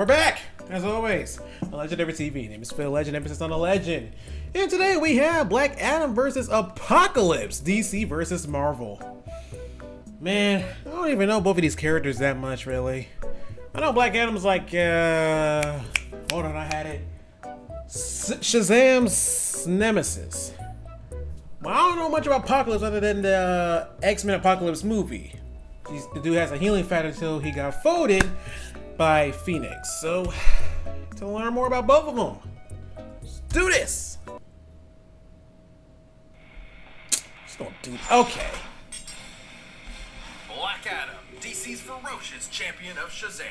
we're back, as always, on Legendary TV. Name is Phil Legend, emphasis on the legend. And today we have Black Adam versus Apocolypse, DC versus Marvel. Man, I don't even know both of these characters that much, really. I know Black Adam's like, hold on, I had it. Shazam's nemesis. Well, I don't know much about Apocalypse other than the X-Men Apocalypse movie. The dude has a healing factor until he got folded by Phoenix. So, to learn more about both of them, let's do this. Just don't do it. Okay. Black Adam, DC's ferocious champion of Shazam.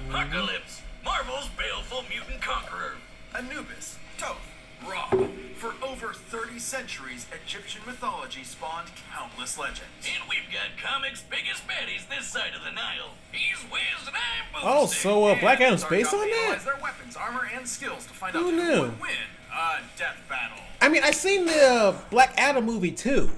Apocalypse, Marvel's baleful mutant conqueror. Anubis, Thoth, Ra. For over 30 centuries, Egyptian mythology spawned countless legends. And we've got comics' biggest baddies this side of the Nile. He's Wiz and I'm Boomstick. Oh, so Black Adam's based on that? Analyze their weapons, armor, and skills to find out Who who knew? would win a death battle. I mean, I've seen the Black Adam movie too.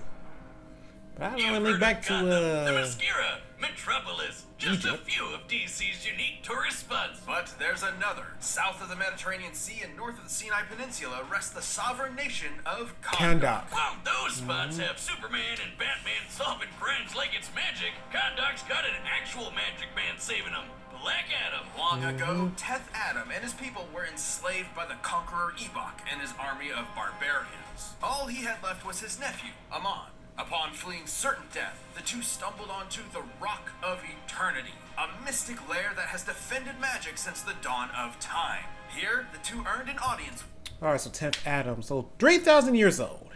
But I don't You've link heard back of to Gotham, the Mascara, Metropolis, just Egypt. a few of DC's unique tourist spots. But there's another. South of the Mediterranean Sea and north of the Sinai Peninsula rests the sovereign nation of Kahndaq. While those spots have Superman and Batman solving crimes like it's magic, Kahndaq's got an actual magic man saving them. Black Adam. Long ago, Teth Adam and his people were enslaved by the conqueror Ebok and his army of barbarians. All he had left was his nephew, Amon. Upon fleeing certain death, the two stumbled onto the Rock of Eternity, a mystic lair that has defended magic since the dawn of time. Here, the two earned an audience. Alright, so 10th Adam, so 3,000 years old.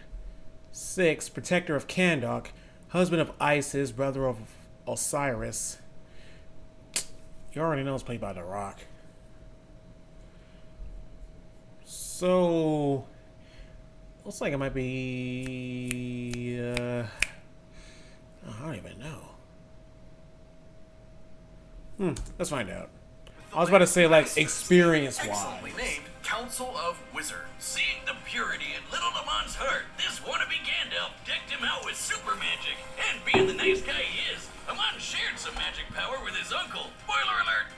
6, protector of Kahndaq, husband of Isis, brother of Osiris. You already know it's played by The Rock. So, looks like it might be, I don't even know. Let's find out. I was about to say, like, experience-wise. Excellently named Council of Wizards. Seeing the purity in little Lamont's heart, this wannabe Gandalf decked him out with super magic. And being the nice guy he is, Amon shared some magic power with his uncle. Spoiler alert!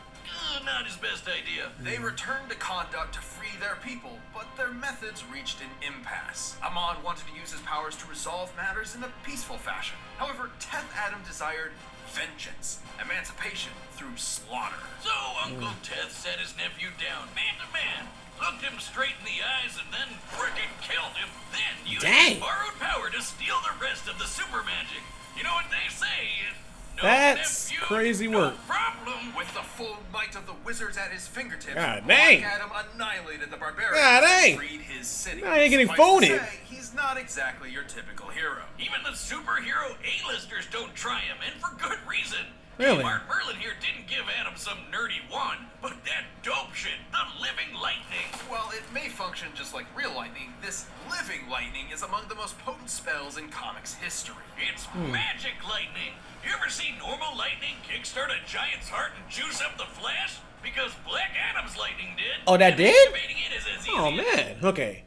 Not his best idea. They returned to Kahndaq to free their people, but their methods reached an impasse. Amon wanted to use his powers to resolve matters in a peaceful fashion. However, Teth Adam desired vengeance, emancipation through slaughter. So Uncle Teth sat his nephew down, man to man, looked him straight in the eyes, and then frickin' killed him. Then used his borrowed power to steal the rest of the super magic. You know what they say? No That's nephew, crazy no work. problem. With the full might of the wizards at his fingertips, God Black dang. Adam annihilated the barbarians God dang. and freed his city. Now you're getting Suffice to folded. say, he's not exactly your typical hero. Even the superhero A-listers don't try him, and for good reason. Really? Mark Merlin here didn't give Adam some nerdy wand, but that dope shit, the living lightning. While it may function just like real lightning, this living lightning is among the most potent spells in comics history. It's magic lightning. You ever see normal lightning kickstart a giant's heart and juice up the Flash? Because Black Adam's lightning did. Oh, that and did? activating it is as easy Oh, as- man. Okay.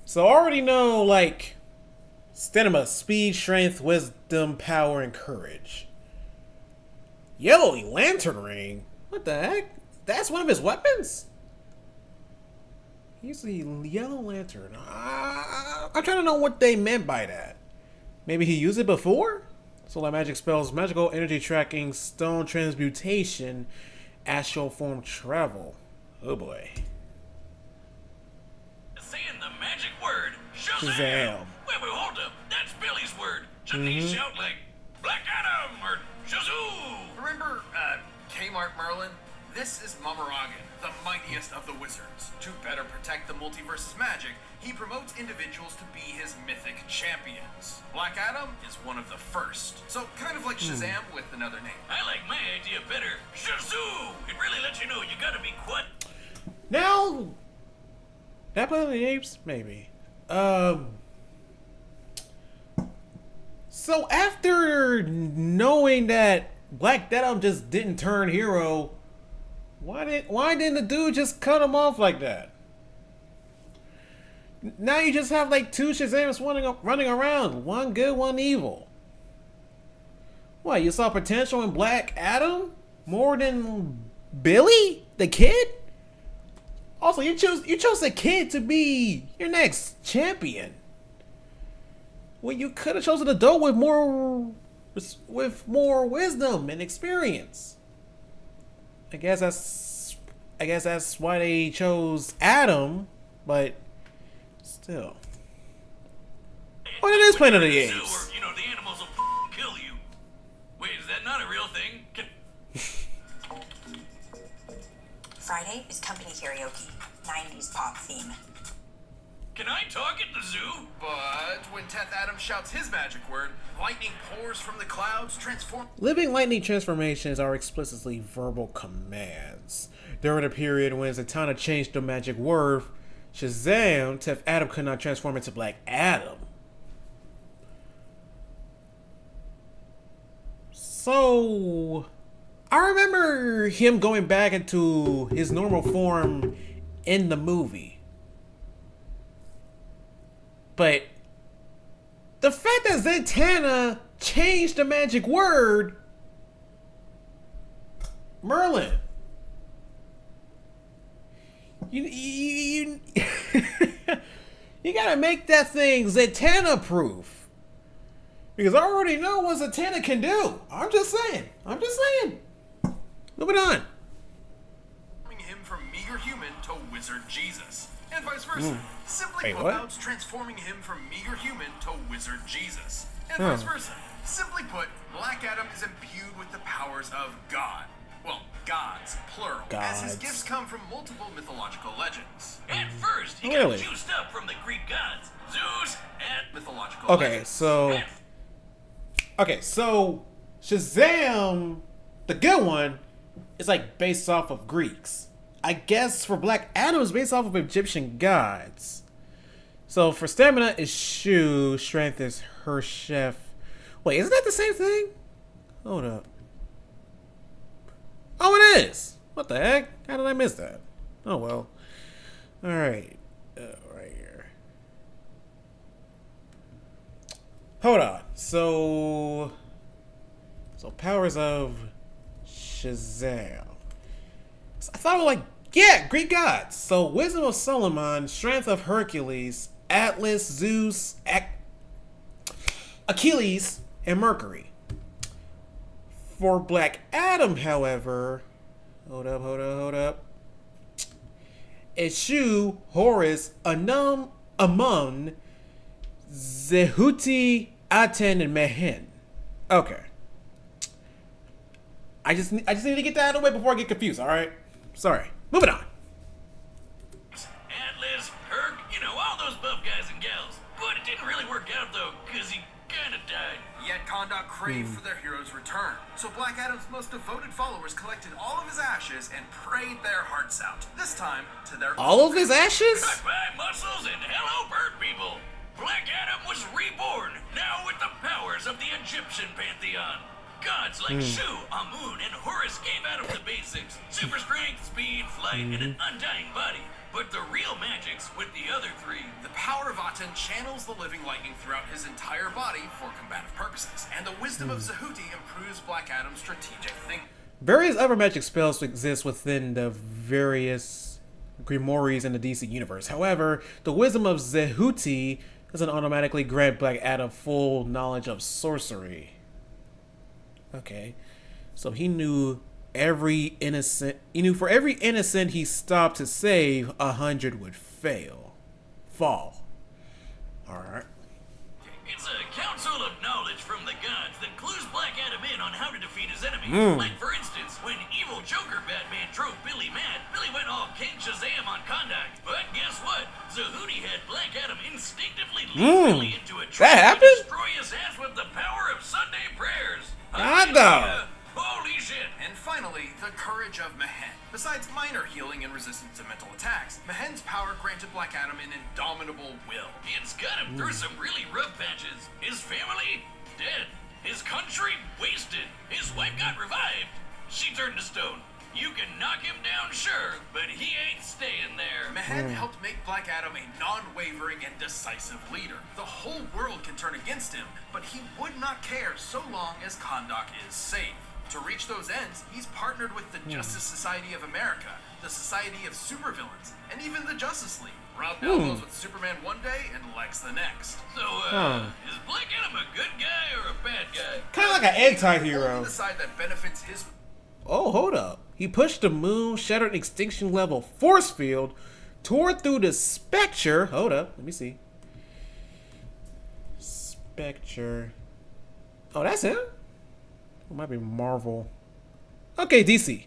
So I already know, like, stamina, speed, strength, wisdom, power, and courage. Yellow Lantern Ring? What the heck? That's one of his weapons? He's a Yellow Lantern. I'm trying to know what they meant by that. Maybe he used it before? So like magic spells, magical energy tracking, stone transmutation, astral form travel. Oh boy. Saying the magic word, Shazam! Shazam. Wait, hold up. That's Billy's word. Shouldn't he shout like, Black Adam or Shazoo? Remember, Kmart Merlin? This is Mamaragan, the mightiest of the wizards. To better protect the multiverse's magic, he promotes individuals to be his mythic champions. Black Adam is one of the first. So kind of like Shazam with another name. I like my idea better. Shazoo! It really lets you know you gotta be quiet. Now, that Planet of the Apes? Maybe. So after knowing that Black Adam just didn't turn hero, why didn't the dude just cut him off like that? Now you just have like two Shazams running around, one good, one evil. What, you saw potential in Black Adam more than Billy, the kid. Also, you chose the kid to be your next champion. Well, you could have chosen an adult with more wisdom and experience. I guess that's why they chose Adam, but still. What it is Planet of the Apes? You know, the animals will kill you. Wait, is that not a real thing? Friday is company karaoke, 90s pop theme. Can I talk at the zoo? But when Teth Adam shouts his magic word, lightning pours from the clouds, transform. Living lightning transformations are explicitly verbal commands. During a period when Zatanna changed the magic word Shazam, Teth Adam could not transform into Black Adam. So, I remember him going back into his normal form in the movie. But the fact that Zatanna changed the magic word, Merlin, you gotta make that thing Zatanna proof. Because I already know what Zatanna can do. I'm just saying. Moving on. Him from meager human to wizard Jesus. And vice versa. Simply Wait, put, what? Clouds transforming him from meager human to wizard Jesus. And vice versa. Simply put, Black Adam is imbued with the powers of God. Well, gods, plural. As his Gods. gifts come from multiple mythological legends. At first, he Really? got juiced up from the Greek gods, Zeus and Mythological Okay, legends. so Shazam, the good one, is like based off of Greeks. I guess for Black Adam is based off of Egyptian gods. So for stamina is Shu, strength is her chef. Wait, isn't that the same thing? Hold up. Oh, it is. What the heck? How did I miss that? Oh well. All right, right here. Hold on. So powers of Shazam. I thought it was Greek gods. So wisdom of Solomon, strength of Hercules, Atlas, Zeus, Achilles, and Mercury. For Black Adam, however, hold up. Eshu, Horus, Anum, Amun, Zehuti, Aten, and Mehen. Okay. I just need to get that out of the way before I get confused, alright? Sorry. Moving on. Atlas, Herc, you know, all those buff guys and gals. But it didn't really work out, though, because he kind of died. Yet Kondak craved for their hero's return. So Black Adam's most devoted followers collected all of his ashes and prayed their hearts out. This time to their All of his ashes? Bye-bye, muscles, and hello, bird people. Black Adam was reborn, now with the powers of the Egyptian pantheon. Gods like Shu, Amun, and Horus gave Adam the basics. Super strength, speed, flight, and an undying body. But the real magic's with the other three. The power of Aten channels the living lightning throughout his entire body for combative purposes, and the wisdom of Zehuti improves Black Adam's strategic thinking. Various other magic spells exist within the various grimoires in the DC universe. However, the wisdom of Zehuti doesn't automatically grant Black Adam full knowledge of sorcery. Okay, so he knew for every innocent he stopped to save, 100 would fall. All right. It's a council of knowledge from the gods that clues Black Adam in on how to defeat his enemies. Like, for instance, when evil Joker Batman drove Billy mad, Billy went all King Shazam on Kondak. But guess what? Zehuti had Black Adam instinctively lead Billy into a trap That and happened? destroy his ass with the power of Sunday prayers. God, though. Holy shit. And finally, the courage of Mehen. Besides minor healing and resistance to mental attacks, Mehen's power granted Black Adam an indomitable will. It's got him through some really rough patches. His family, dead. His country, wasted. His wife got revived. She turned to stone. You can knock him down, sure, but he ain't staying there. Mehen helped make Black Adam a non-wavering and decisive leader. The whole world can turn against him, but he would not care so long as Kondak is safe. To reach those ends, he's partnered with the Justice Society of America, the Society of Supervillains, and even the Justice League. Rubbed elbows with Superman one day and Lex the next. So, is Black Adam a good guy or a bad guy? Kind of like an anti-hero. Only the side that benefits his... Oh, hold up. He pushed the moon, shattered an extinction level force field, tore through the Spectre. Hold up. Let me see. Spectre. Oh, that's him? It might be Marvel. Okay, DC.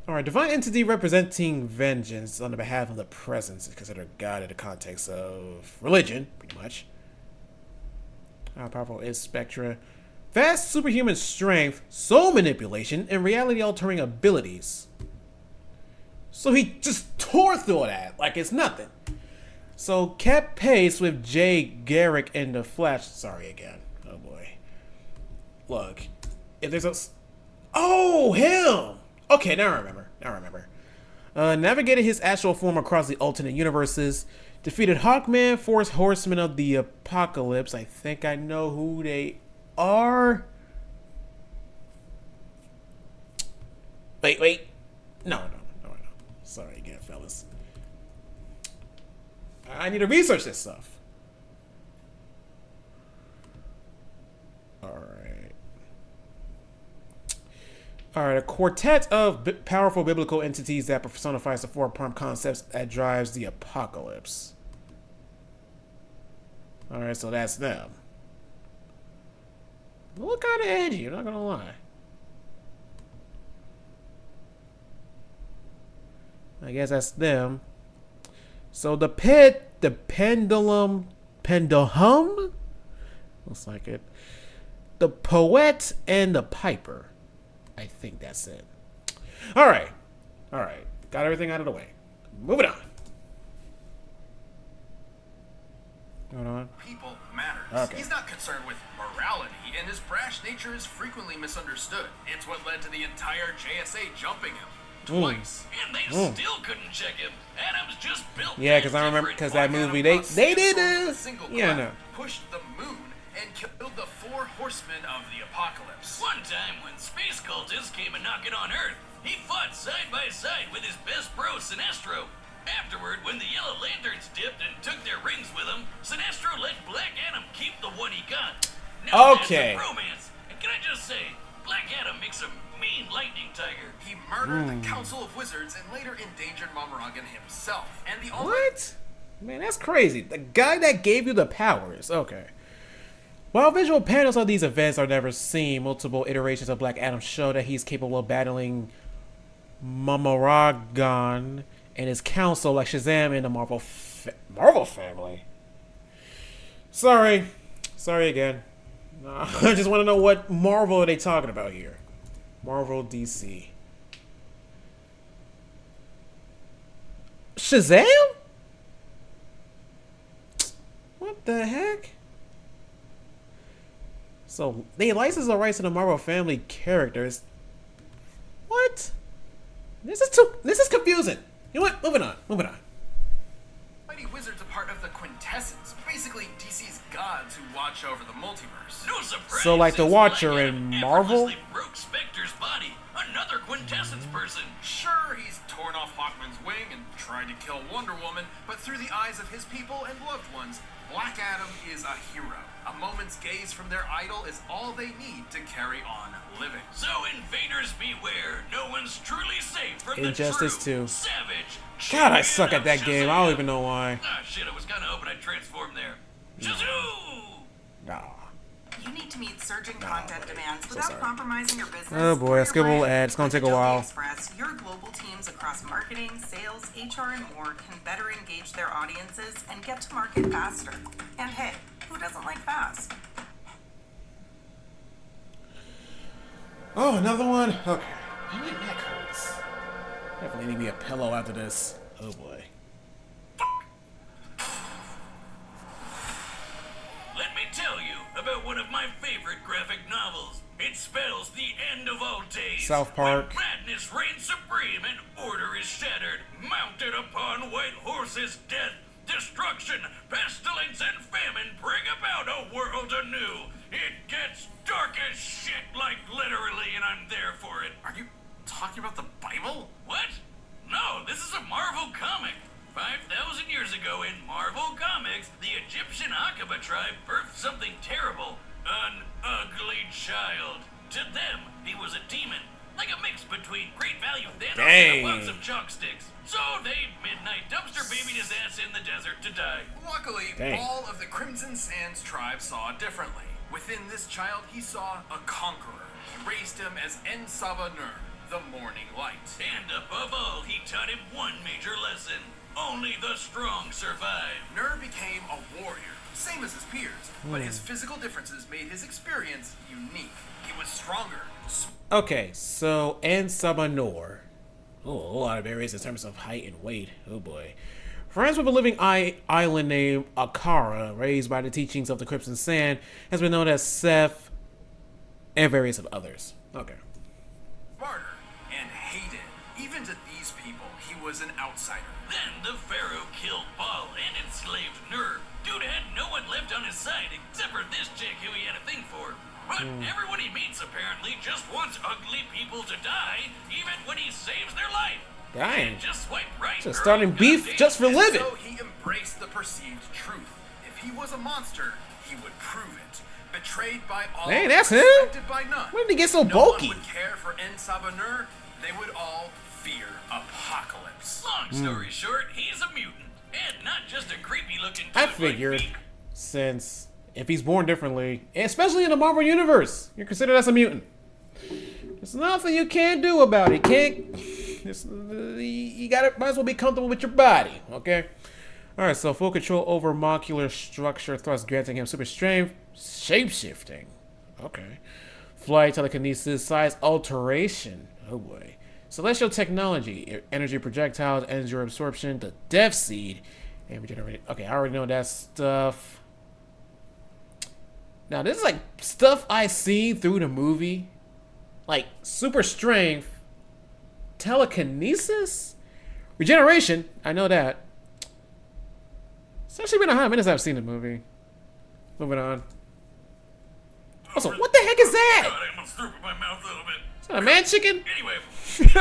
Alright, divine entity representing vengeance on the behalf of the presence is considered God in the context of religion, pretty much. How powerful is Spectre? Vast superhuman strength, soul manipulation, and reality-altering abilities. So he just tore through that like it's nothing. So kept pace with Jay Garrick in the Flash. Sorry again. Oh boy. Look, if there's a... Oh, him! Okay, now I remember. Navigated his actual form across the alternate universes. Defeated Hawkman, Force Horsemen of the Apocalypse. I think I know who they are. Wait. No. Sorry again, fellas. I need to research this stuff. Alright, a quartet of powerful biblical entities that personifies the four prime concepts that drives the apocalypse. Alright, so that's them. They look kind of edgy, I'm not gonna lie. I guess that's them. So the pit, the pendulum, looks like it. The poet and the piper. I think that's it. All right. Got everything out of the way. Moving on. People matters. Okay. He's not concerned with morality, and his brash nature is frequently misunderstood. It's what led to the entire JSA jumping him. Twice. And they still couldn't check him. Adam's just built. Yeah, because I remember, because that movie, they did no. Pushed the moon and killed the four horsemen of the apocalypse. One time when space cultists came a knocking on Earth, he fought side by side with his best bro, Sinestro. Afterward, when the Yellow Lanterns dipped and took their rings with them, Sinestro let Black Adam keep the one he got. Now okay. That's a romance. And can I just say, Black Adam makes a mean lightning tiger. He murdered the Council of Wizards and later endangered Momorgan himself. And the only... What? Man, that's crazy. The guy that gave you the powers. Okay. While visual panels of these events are never seen, multiple iterations of Black Adam show that he's capable of battling Momorgan and his council like Shazam in the Marvel family. Sorry again. I just want to know what Marvel are they talking about here. Marvel, DC. Shazam? What the heck? So they license the rights to the Marvel family characters. What? This is confusing. You know what? Moving on. Mighty Wizards are part of the Quintessence, basically DC's gods who watch over the multiverse. No surprise. So like the Watcher Black in Adam Marvel? effortlessly broke Spectre's body. Another Quintessence person. Sure, he's torn off Hawkman's wing and tried to kill Wonder Woman, but through the eyes of his people and loved ones, Black Adam is a hero. A moment's gaze from their idol is all they need to carry on living. So invaders beware. No one's truly safe from Injustice the true 2. savage. God, I suck at that Shazam. game. I don't even know why. Ah, shit, I was kind of hoping I'd transform there. Shazoo! Nah. You need to meet surging content demands So without sorry. compromising your business. Oh boy, or a your skippable brand. ad. It's gonna With take a Adobe while. Express, your global teams across marketing, sales, HR, and more can better engage their audiences and get to market faster. And hey, who doesn't like fast? Oh, another one? Okay. My neck hurts. Definitely need me a pillow after this. Oh boy. Let me tell you about one of my favorite graphic novels. It spells the end of all days. South Park. When madness reigns supreme and order is shattered. Mounted upon white horses, death, destruction, pestilence, and famine bring about a world anew. It gets dark as shit, like literally, and I'm there child. To them, he was a demon, like a mix between Great Value Thanos Dang. and a box of chalk sticks. So they midnight dumpster babied his ass in the desert to die. Luckily, Dang. all of the Crimson Sands tribe saw differently. Within this child, he saw a conqueror. He raised him as En-Sava-Nur, the morning light. And above all, he taught him one major lesson. Only the strong survive. Nur became a warrior, same as his peers, but his physical differences made his experience unique. He was stronger. Okay, so En-Sava-Nur. Oh, a lot of areas in terms of height and weight. Oh boy. Friends with a living island named Akara, raised by the teachings of the Crimson Sand, has been known as Seth and various of others. Okay. Martyr and hated. Even to these people, he was an outsider. Then the Pharaoh killed Baal and enslaved Nur. Dude had no one left on his side except for this chick who he had a thing for. But everyone he meets apparently just wants ugly people to die, even when he saves their life. Dang. And just swipe right. Just girl. starting beef Goddamn. just for living. So he embraced the perceived truth. If he was a monster, he would prove it. Betrayed by all, Dang, that's him? respected by none. When did he get so No bulky? one would care for En-Sava-Nur. They would all fear Apocolypse. Long story short, he's a mutant. And not just a creepy looking dude I like figured, me. since if he's born differently, especially in the Marvel Universe, you're considered as a mutant. There's nothing you can't do about it. You gotta, might as well be comfortable with your body, okay? Alright, so full control over molecular structure, thus granting him super strength, shape-shifting, okay. Flight, telekinesis, size alteration, oh boy. Celestial technology, energy projectiles, energy absorption, the Death Seed, and regenerate. Okay, I already know that stuff. Now, this is like stuff I seen through the movie. Like, super strength, telekinesis, regeneration, I know that. It's actually been 100 minutes I've seen the movie. Moving on. Also, what the heck is that? God, I almost threw up in my mouth a little bit. Is that a man chicken? Anyway,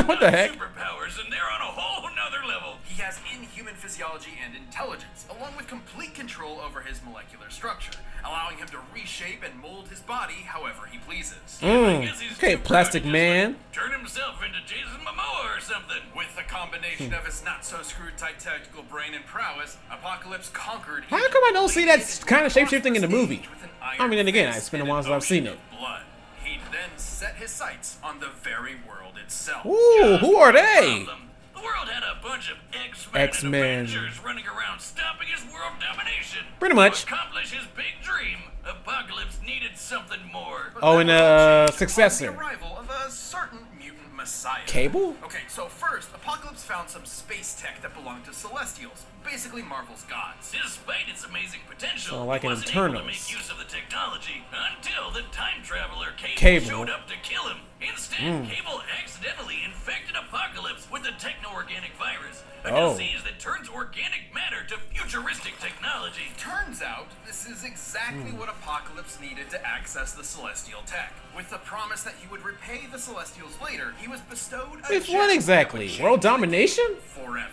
What the heck? Superpowers, and they're on a whole nother level. He has inhuman physiology and intelligence, along with complete control over his molecular structure, allowing him to reshape and mold his body however he pleases. I guess he's Okay, too plastic proud to just, man. like, turn himself into Jason Momoa or something. With the combination of his not-so-screwed tight tactical brain and prowess, Apocolypse conquered. How come I don't see that kind of shape-shifting in the movie? I mean, then again, it's been a while since I've seen it. Blood. He'd then set his sights on the very world itself. Ooh, who are they? Problem. The world had a bunch of X-Men and X-Men. Avengers running around stopping his world domination. Pretty much. To accomplish his big dream, Apocalypse needed something more. But Oh, that and was a changed successor. on the arrival of a certain mutant messiah. Cable? Okay, so first, Apocalypse found some space tech that belonged to Celestials, basically Marvel's gods. Despite its amazing potential, So, like he in wasn't able to Eternals. make use of the technology until the time traveler Cable, Cable. showed up to kill him. Instead, Cable accidentally infected Apocalypse with the techno-organic virus, a Oh. disease that turns organic matter to futuristic technology. Turns out, this is exactly what Apocalypse needed to access the Celestial tech. With the promise that he would repay the Celestials later, he was bestowed a With gem what that exactly? would change World the domination? game forever.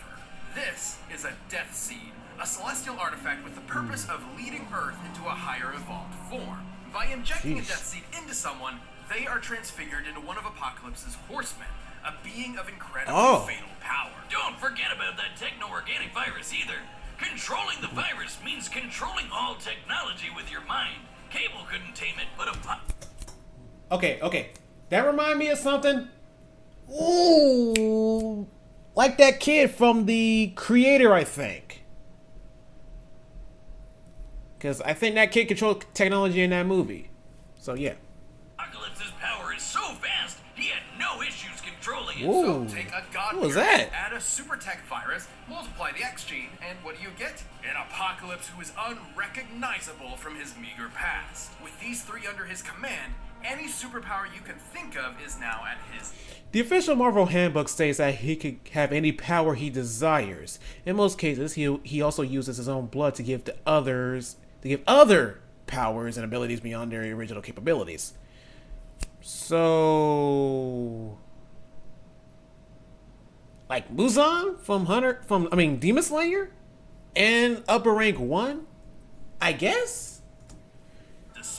This is a Death Seed, a celestial artifact with the purpose of leading Earth into a higher evolved form. By injecting a Jeez. Death Seed into someone, they are transfigured into one of Apocalypse's horsemen, a being of incredibly fatal power. Don't forget about that techno-organic virus either. Controlling the virus means controlling all technology with your mind. Cable couldn't tame it, but Okay. That remind me of something. Ooh, like that kid from The Creator, I think. Because I think that kid controlled technology in that movie. So yeah. Apocalypse's power is so vast, he had no issues controlling it. Ooh. So take a god What was pyramid, that? add a super tech virus, multiply the X gene, and what do you get? An Apocalypse who is unrecognizable from his meager past. With these three under his command, any superpower you can think of is now at his. The official Marvel handbook states that he could have any power he desires. In most cases, he also uses his own blood to give other powers and abilities beyond their original capabilities. So, like Muzan from Demon Slayer, and Upper Rank 1, I guess.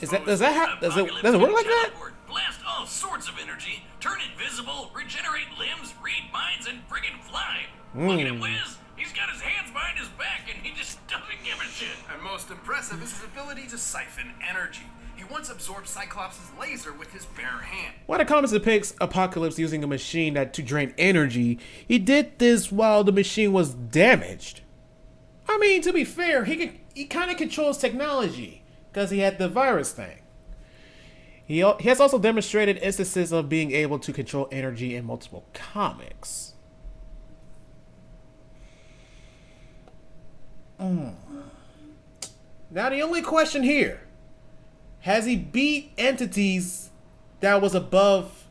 Is that does it work like that? Blast all sorts of energy, turn invisible, regenerate limbs, read minds, and friggin' fly. Look at him whiz. He's got his hands behind his back and he just doesn't give a shit. And most impressive is his ability to siphon energy. He once absorbed Cyclops' laser with his bare hand. While the comics depicts Apocalypse using a machine to drain energy, he did this while the machine was damaged. I mean, to be fair, he kind of controls technology because he had the virus thing. He has also demonstrated instances of being able to control energy in multiple comics. Now the only question here, has he beat entities that was above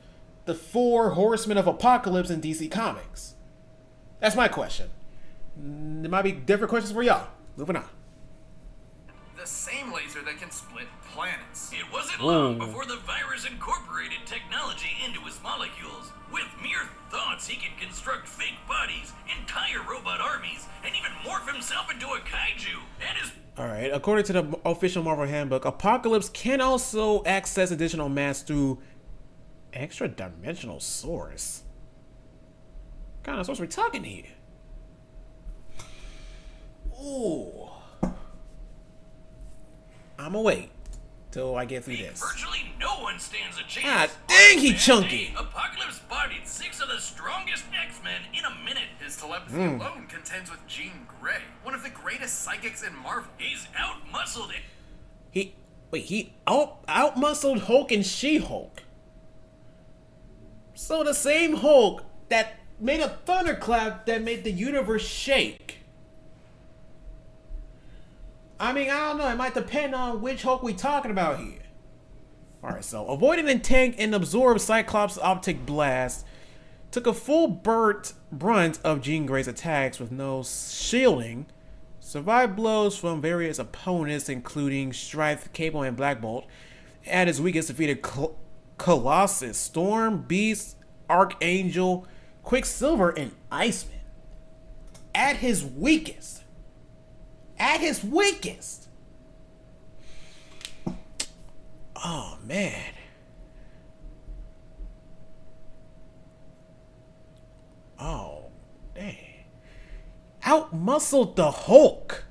the 4 Horsemen of Apocalypse in DC Comics? That's my question. There might be different questions for y'all. Moving on. The same laser that can split planets. It wasn't long before the virus incorporated technology into his molecules. With mere thoughts, he can construct fake bodies, entire robot armies, and even morph himself into a kaiju. And his... Alright, according to the official Marvel handbook, Apocalypse can also access additional mass through extra-dimensional source. What kind of source we talking here? Ooh. I'ma wait till I get through this. Virtually no one stands a chance. Ah, dang, he chunky. Apocalypse bodied 6 of the strongest X-Men in a minute. His telepathy alone contends with Jean Grey, one of the greatest psychics in Marvel. He's out-muscled it. He out-muscled Hulk and She-Hulk. So the same Hulk that made a thunderclap that made the universe shake. I mean, I don't know. It might depend on which Hulk we talking about here. Alright, so avoided and tanked and absorbed Cyclops' optic blast. Took a full brunt of Jean Grey's attacks with no shielding. Survived blows from various opponents, including Strife, Cable, and Black Bolt. At his weakest, defeated Colossus, Storm, Beast, Archangel, Quicksilver, and Iceman. At his weakest. At his weakest. Oh, man. Oh, dang. Out-muscled the Hulk.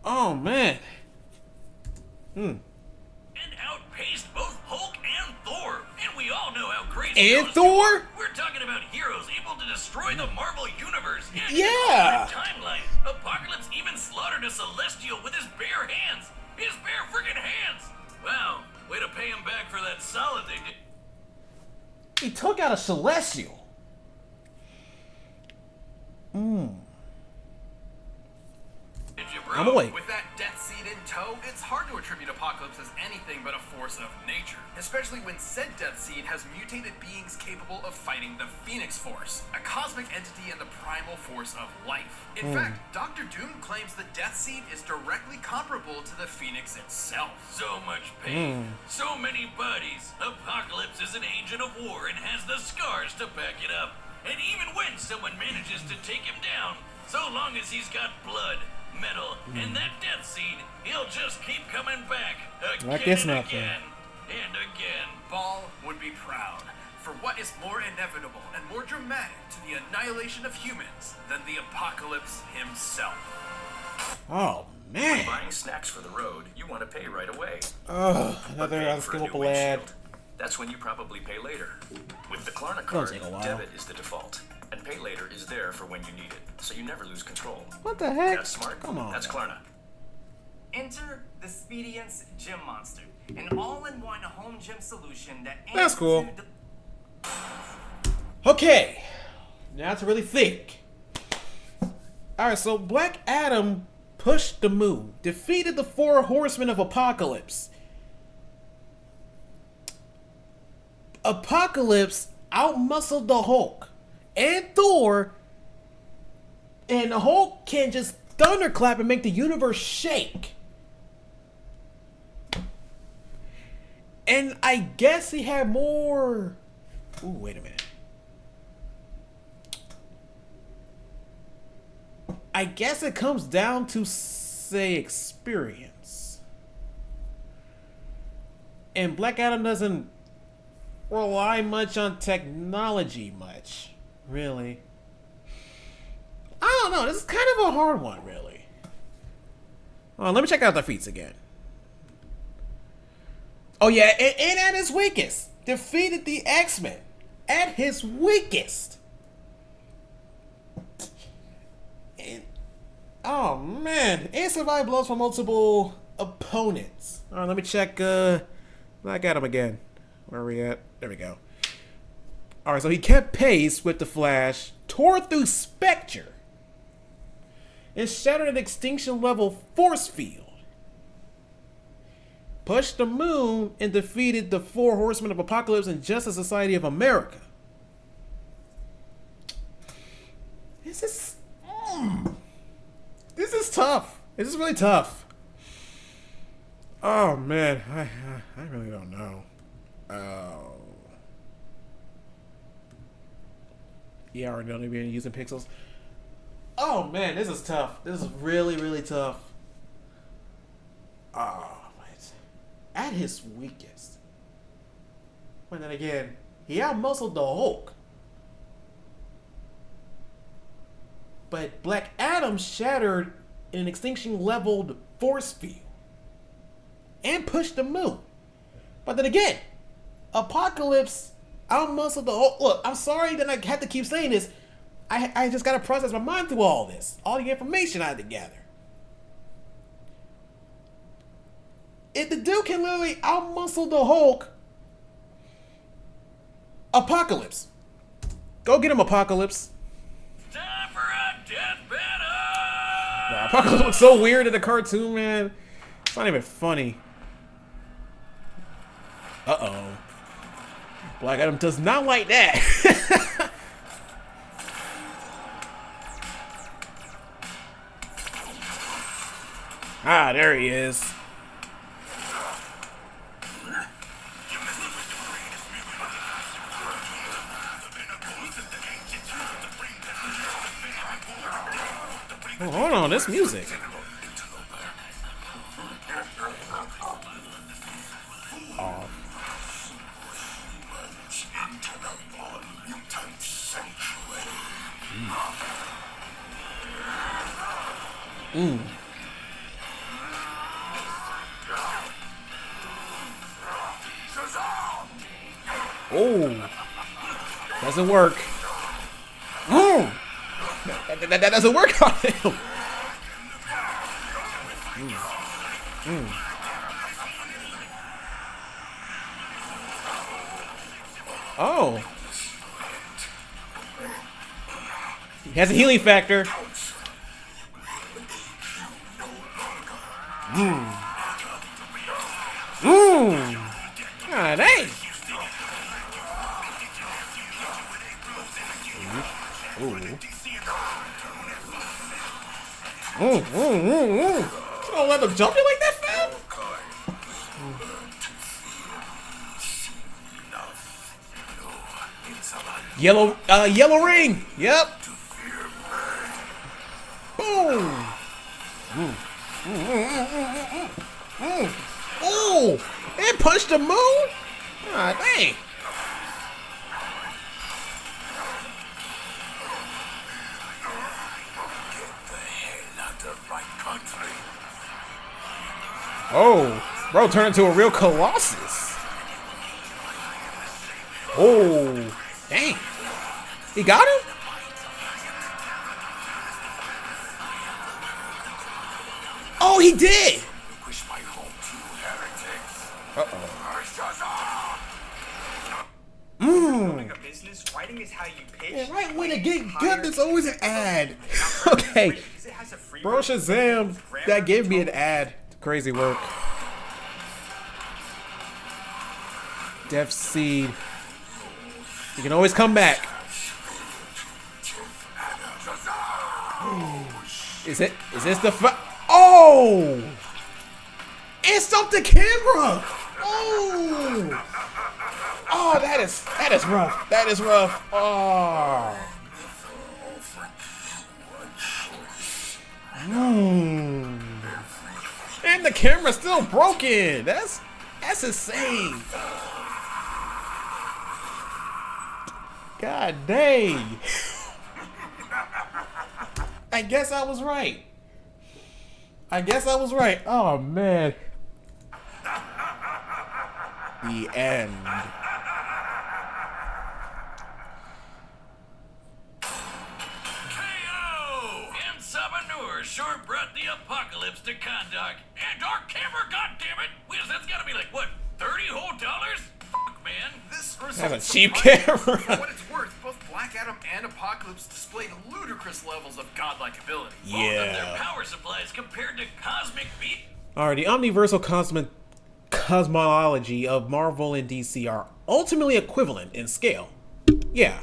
Oh, man. And outpaced both Hulk and Thor. And we all know how crazy And those Thor? two are. We're talking about heroes able to destroy the Marvel Universe. And Yeah. timeline. Apocalypse even slaughtered a Celestial with his bare hands. His bare friggin' hands. Wow. Way to pay him back for that solid they did. He took out a Celestial. Did you, bro? I'm away. With that death seed in tow, it's hard to attribute Apocalypse as anything but a force of nature, especially when said death seed has mutated beings capable of fighting the Phoenix Force, a cosmic entity and the primal force of life. In fact, Dr. Doom claims the death seed is directly comparable to the Phoenix itself. So much pain, so many bodies. Apocalypse is an agent of war and has the scars to back it up. And even when someone manages to take him down, so long as he's got blood, metal, and that death seed, he'll just keep coming back again Like it's and nothing. again and again. Ball would be proud. For what is more inevitable and more dramatic to the annihilation of humans than the Apocalypse himself? Oh, man. Buying snacks for the road, you want to pay right away. Oh, But another paying for a new unskippable ad. windshield, that's when you probably pay later. With the Klarna That'll card, take a while. debit is the default, and pay later is there for when you need it, so you never lose control. What the heck? That's smart. Come on. That's Klarna. Enter the Spedience Gym Monster, an all-in-one home gym solution that aims That's cool. to Okay, now to really think. Alright, so Black Adam pushed the moon, defeated the 4 Horsemen of Apocalypse. Apocalypse outmuscled the Hulk and Thor, and the Hulk can just thunderclap and make the universe shake. And I guess he had more... Ooh, wait a minute. I guess it comes down to, say, experience. And Black Adam doesn't rely much on technology much, really. I don't know, this is kind of a hard one, really. Let me check out the feats again. Oh yeah, and at his weakest, defeated the X-Men at his weakest. And, oh man, and survived blows from multiple opponents. All right, let me check Black Adam again. Where are we at? There we go. All right, so he kept pace with the Flash, tore through Spectre, and shattered an extinction level force field. Pushed the moon and defeated the 4 Horsemen of Apocalypse and Justice Society of America. This is tough. This is really tough. Oh man, I really don't know. Oh. Yeah, I already don't even using pixels. Oh man, this is tough. This is really, really tough. Oh, at his weakest. But then again, he outmuscled the Hulk. But Black Adam shattered an extinction-leveled force field and pushed the moon. But then again, Apocalypse outmuscled the Hulk. Look, I'm sorry that I have to keep saying this. I just gotta process my mind through all this, all the information I had to gather. If the dude can literally outmuscle the Hulk, Apocalypse. Go get him, Apocalypse. Time for a death battle! Nah, Apocalypse looks so weird in the cartoon, man. It's not even funny. Uh-oh. Black Adam does not like that. Ah, there he is. Oh, hold on, this music. Oh. Mm. Oh, doesn't work. Oh, that doesn't work on him. Oh, he has a healing factor. Ah, dang. You don't let them jump you like that, fam? Yellow ring. Yep. Boom. Oh, it punched the moon. Ah, dang. Oh, bro, turned into a real Colossus. Oh, dang. He got him? Oh, he did. Uh-oh. Yeah, right when it get good, there's always an ad. Okay. Bro, Shazam, that gave me an ad. Crazy work. Death Seed. You can always come back. Is this the Oh! It stopped the camera! Oh! Oh, that is rough. That is rough. Oh. And the camera's still broken. That's insane. God dang. I guess I was right. Oh man. The end. KO! And Sabanur sure brought the apocalypse to Kondak. And our camera, goddammit! That's gotta be like, what, $30 whole dollars? Fuck, man. This That's result a cheap surprised me. camera. For what it's worth, both Black Adam and Apocalypse displayed ludicrous levels of godlike ability. Both of their Yeah. power supplies compared to cosmic beat. Alright, the omniversal cosmology of Marvel and DC are ultimately equivalent in scale. Yeah.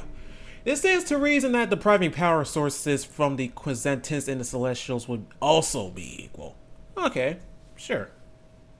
This stands to reason that depriving power sources from the Quintessence and the Celestials would also be equal. Okay, sure.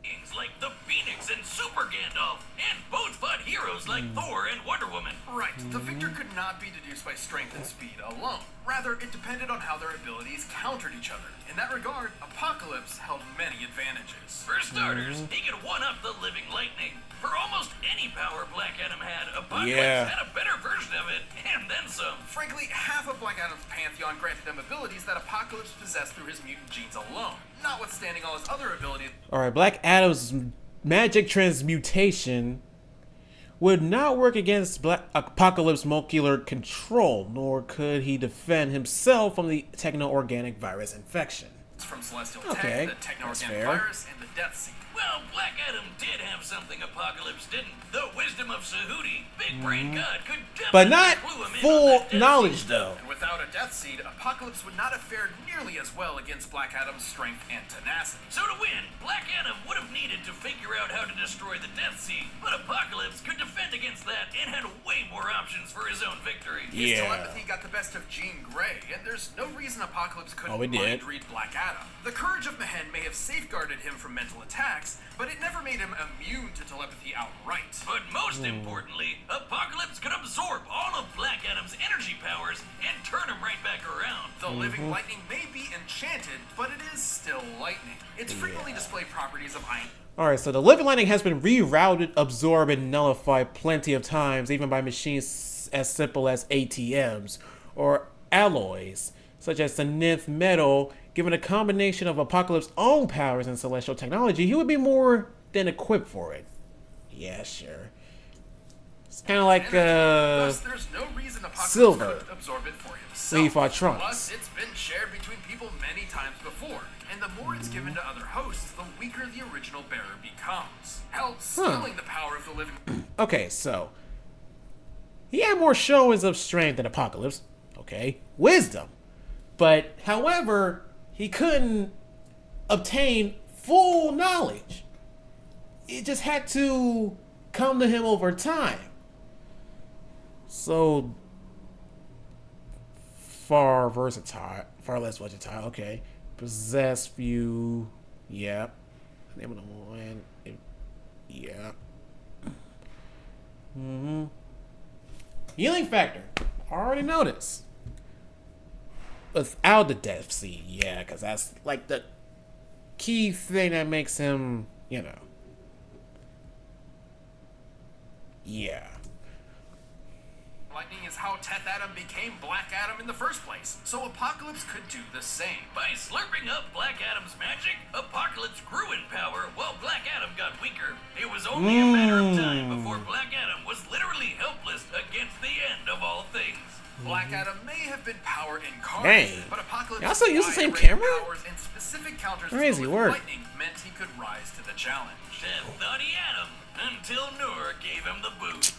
Things like the Phoenix and Super Gandalf, and both fought heroes like Thor and Wonder Woman. Right, the victor could not be deduced by strength and speed alone. Rather, it depended on how their abilities countered each other. In that regard, Apocalypse held many advantages. For starters, he could one-up the living lightning. For almost any power Black Adam had, Apocalypse Yeah. had a better version of it, and then some. Frankly, half of Black Adam's pantheon granted him abilities that Apocalypse possessed through his mutant genes alone, notwithstanding all his other abilities. Alright, Black Adam's magic transmutation would not work against Apocalypse molecular control, nor could he defend himself from the techno-organic virus infection. From Celestial Okay, Tech, the that's Techno-Organic fair. Virus, and the Death Seed. Well, Black Adam did have something Apocalypse didn't. The wisdom of Sahudi. Big Brain God could definitely But not clue him in on full that death knowledge, seed. though. And without a Death Seed, Apocalypse would not have fared nearly as well against Black Adam's strength and tenacity. So to win, Black Adam would have needed to figure out how to destroy the Death Seed, but Apocalypse could defend against that and had way more options for his own victory. His Yeah. telepathy got the best of Jean Grey, and there's no reason Apocalypse couldn't Oh, it did. mind read Black Adam. The courage of Mehen may have safeguarded him from mental attacks, but it never made him immune to telepathy outright. But most importantly, Apocalypse could absorb all of Black Adam's energy powers and turn him right back around. The living lightning may be enchanted, but it is still lightning. Its frequently displayed properties of iron. Alright, so the living lightning has been rerouted, absorbed, and nullified plenty of times, even by machines as simple as ATMs or alloys, such as the nth metal. Given a combination of Apocalypse's own powers and celestial technology, he would be more than equipped for it. Yeah, sure. It's kind of like, Thus, there's no reason Apocalypse Silver. couldn't absorb it for himself. Levi Trunks. Plus, it's been shared between people many times before, and the more it's given to other hosts, the weaker the original bearer becomes. Hell, stealing the power of the living. Okay, so he had more showings of strength than Apocalypse. Okay, wisdom. But, however, he couldn't obtain full knowledge. It just had to come to him over time. So, far less versatile. Okay, possess few. Yep. Name of the one. Yeah. Healing factor. Already noticed. Without the Death Seed, yeah, because that's like the key thing that makes him, you know. Yeah. Lightning is how Teth Adam became Black Adam in the first place, so Apocalypse could do the same. By slurping up Black Adam's magic, Apocalypse grew in power while Black Adam got weaker. It was only a matter of time before Black Adam was literally helpless against the end of all things. Black Adam may have been power incarnate, Dang. but Apocalypse Y'all still use the same wide array of camera? powers and specific counters Crazy to the work. lightning meant he could rise to the challenge. Death thought he had him until Noor gave him the boot.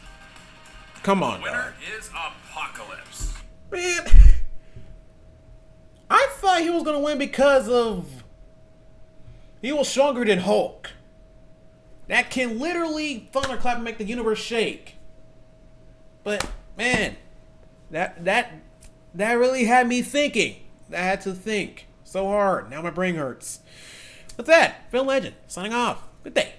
Come on, Winner dog. is Apocalypse. Man, I thought he was gonna win because of he was stronger than Hulk. That can literally thunderclap and make the universe shake. But man, that really had me thinking. I had to think so hard. Now my brain hurts. With that, Phil Legend signing off. Good day.